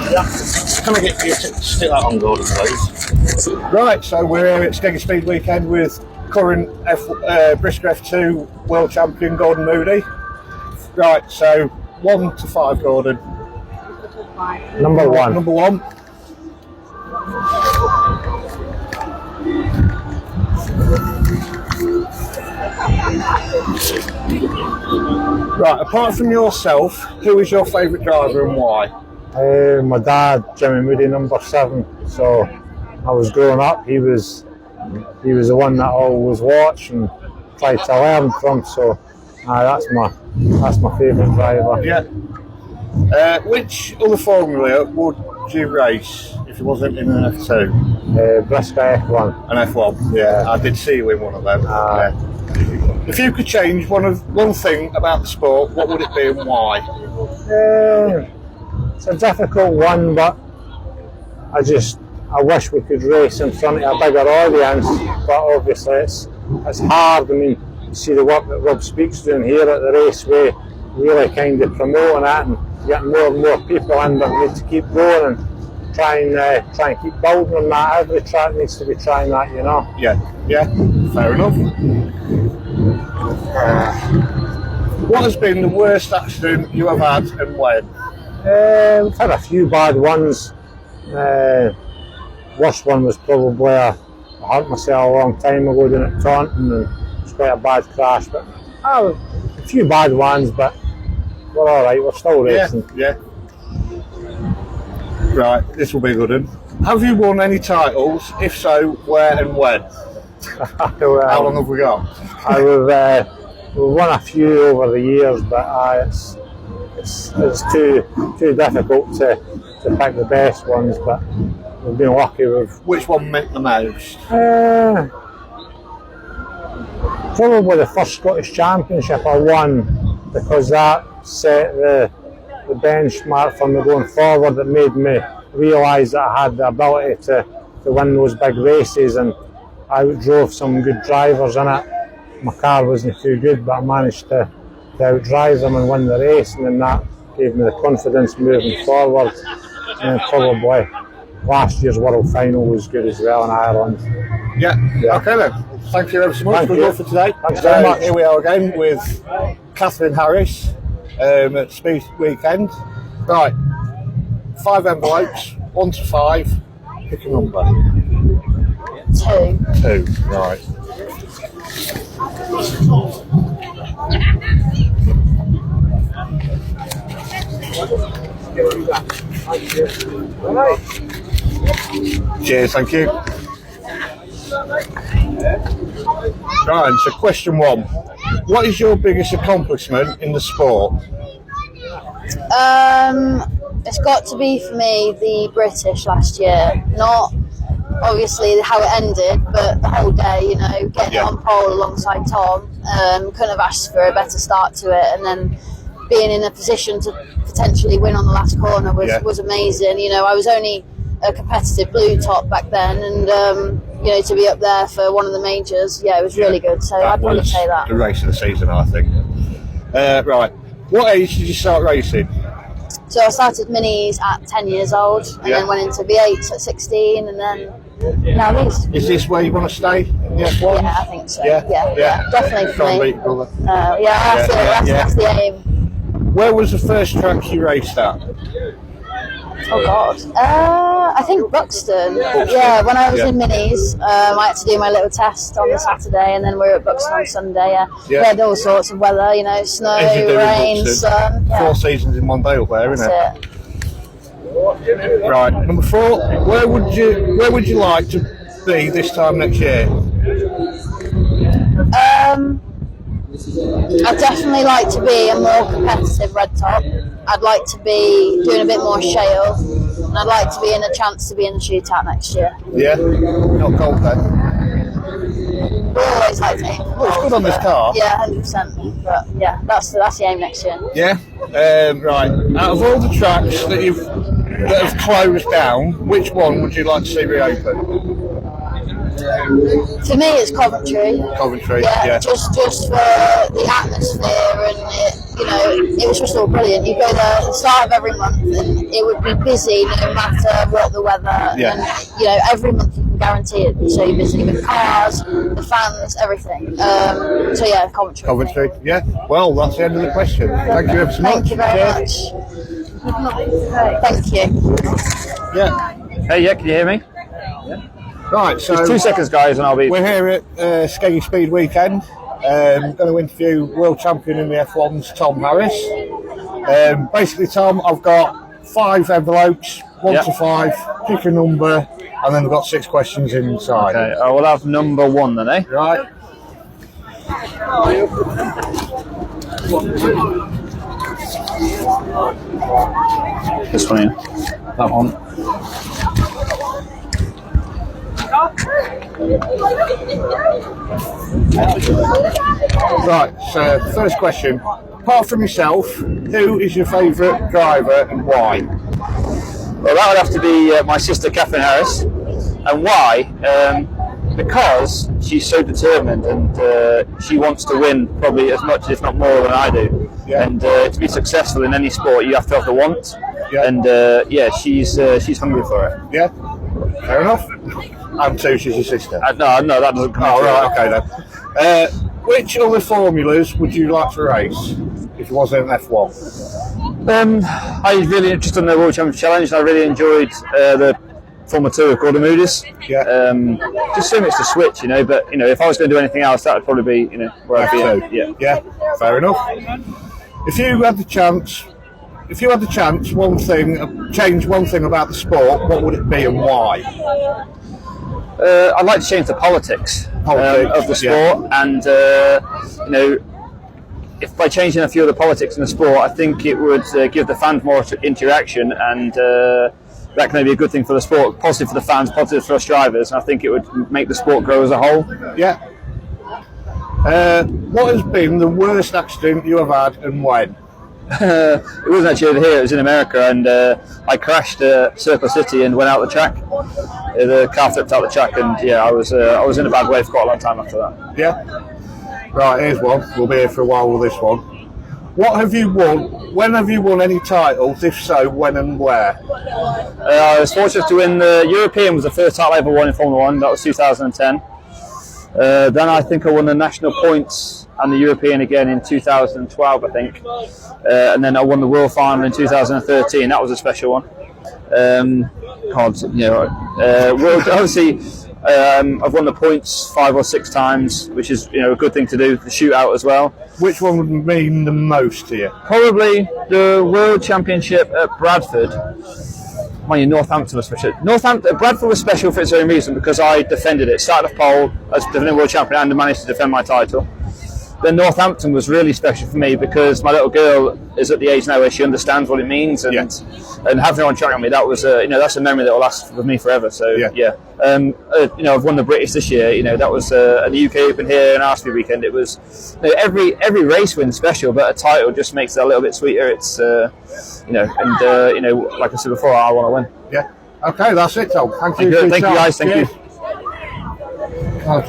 Can I get you to stick that on, Gordon, please? Right, so we're here at Skegness Speed Weekend with current Brisker F2 world champion Gordon Moody. Right, so 1 to 5, Gordon. Number one. Number 1. Right, apart from yourself, who is your favourite driver and why? My dad, Jimmy Moody, number 7. So I was growing up. He was the one that I always watched and tried to learn from. So that's my favourite driver. Yeah. Which other formula would you race if it wasn't in an F2? Brisker F1. An F1. Yeah, I did see you in one of them. Yeah. If you could change one thing about the sport, what would it be and why? It's a difficult one, but I wish we could race in front of a bigger audience, but obviously it's hard. I mean, you see the work that Rob Speak's doing here at the Raceway, really kind of promoting it and getting more and more people in, but we need to keep going and try and keep building on that. Every track needs to be trying that, you know. Yeah, fair enough. What has been the worst accident you have had and when? We've had a few bad ones. Worst one was probably I hurt myself a long time ago down at Taunton, and it was quite a bad crash. But a few bad ones, but we're all right. We're still racing. Yeah. Right, this will be a good one. Have you won any titles? If so, where and when? Well, how long have we got? We've won a few over the years, but it's too difficult to pick the best ones. But we've been lucky with. Which one meant the most? Probably the first Scottish Championship I won, because that set the benchmark for me going forward. That made me realise that I had the ability to win those big races, and I drove some good drivers in it. My car wasn't too good, but I managed to outdrive them and win the race, and then that gave me the confidence moving forward. And probably last year's World Final was good as well in Ireland. Yeah. Okay then. Thank you ever so much. We're good for today. Thanks very much. Here we are again with Catherine Harris at Speed Weekend. Right, 5 envelopes, 1 to 5. Pick a number. 2. 2. Right. Cheers, thank you. Right, so question 1. What is your biggest accomplishment in the sport? It's got to be for me the British last year. Not obviously how it ended, but the whole day, you know, getting on pole alongside Tom. Couldn't have asked for a better start to it, and then being in a position to potentially win on the last corner was amazing. You know, I was only a competitive blue top back then, and you know, to be up there for one of the majors, it was really good. So I'd probably say that. The race of the season, I think. Right, what age did you start racing? So I started minis at 10 years old, and then went into V8s at 16, and then now these. Is this where you want to stay in the F1? Yeah, I think so. Yeah, definitely for me. Beat brother. That's the aim. Where was the first track you raced at? Oh God, I think Buxton. Yeah, when I was in minis, I had to do my little test on the Saturday, and then we were at Buxton on Sunday. We had all sorts of weather, you know, snow, rain, sun. 4 seasons in one day up there, isn't it? Right, number 4. Where would you like to be this time next year? I'd definitely like to be a more competitive red top. I'd like to be doing a bit more shale, and I'd like to be in a chance to be in the shootout next year. Yeah, not cold then. We always like to aim. Well, it's good on this car. Yeah, 100%. But yeah, that's the aim next year. Yeah. Right. Out of all the tracks that have closed down, which one would you like to see reopen? For me, it's Coventry. Coventry. Yeah. Just for the atmosphere and you know, it was just all brilliant. You go there at the start of every month and it would be busy no matter what the weather. Yeah. And, you know, every month you can guarantee it will be so busy with cars, the fans, everything. So yeah, Coventry. Coventry, yeah. Well, that's the end of the question. Thank you ever so much. Thank you very Cheers. much. Thank you. Yeah. Hey, yeah, can you hear me? Right, so Just 2 seconds, guys, and I'll be. we're here at Skegness Speed Weekend. Going to interview world champion in the F1's Tom Harris. Basically, Tom, I've got 5 envelopes, 1 Yep. to 5. Pick a number, and then we've got 6 questions inside. Okay, I will have number 1 then, eh? Right. This one, yeah. That one. Right, so first question. Apart from yourself, who is your favourite driver and why? Well, that would have to be my sister, Catherine Harris. And why? Because she's so determined and she wants to win probably as much, if not more, than I do. Yeah. And to be successful in any sport, you have to have the want. Yeah. And yeah, she's hungry for it. Yeah, fair enough. And 2, she's your sister. No, that doesn't come Oh, into right, it. okay then. Which other formulas would you like to race if you wasn't an F1? I was really interested in the World Championship Challenge. And I really enjoyed the Formula 2 of Gordon Moody's. Yeah. Just so much to switch, you know. But you know, if I was going to do anything else, that would probably be, you know, where I'd be at. Yeah. Yeah, fair enough. If you had the chance, change one thing about the sport, what would it be and why? I'd like to change the politics of the yeah. sport, and you know, if by changing a few of the politics in the sport, I think it would give the fans more interaction, and that can be a good thing for the sport, positive for the fans, positive for us drivers, and I think it would make the sport grow as a whole. Yeah. What has been the worst accident you have had and when? It wasn't actually over here, it was in America, and I crashed at Circle City and went out the track. The car flipped out the track, and yeah, I was in a bad way for quite a long time after that. Yeah. Right, here's one. We'll be here for a while with this one. What have you won? When have you won any titles? If so, when and where? I was fortunate to win the European, was the first title I ever won in Formula 1, that was 2010. Then I think I won the national points and the European again in 2012, I think. And then I won the World Final in 2013, that was a special one. World, obviously, I've won the points 5 or 6 times, which is, you know, a good thing to do. The shootout as well. Which one would mean the most to you? Probably the World Championship at Bradford. Northampton was special. Bradford was special for its own reason because I defended it. Started off pole as defending world champion and managed to defend my title. Then Northampton was really special for me because my little girl is at the age now where she understands what it means, and having her on track on me, that was that's a memory that will last with me forever. So I've won the British this year. You know, that was at the UK Open here and our speed weekend. It was every race win special, but a title just makes it a little bit sweeter. It's like I said before, I want to win. Yeah. Okay, that's it, Tom. Thank you. Thank you, guys. Thank you. Oh.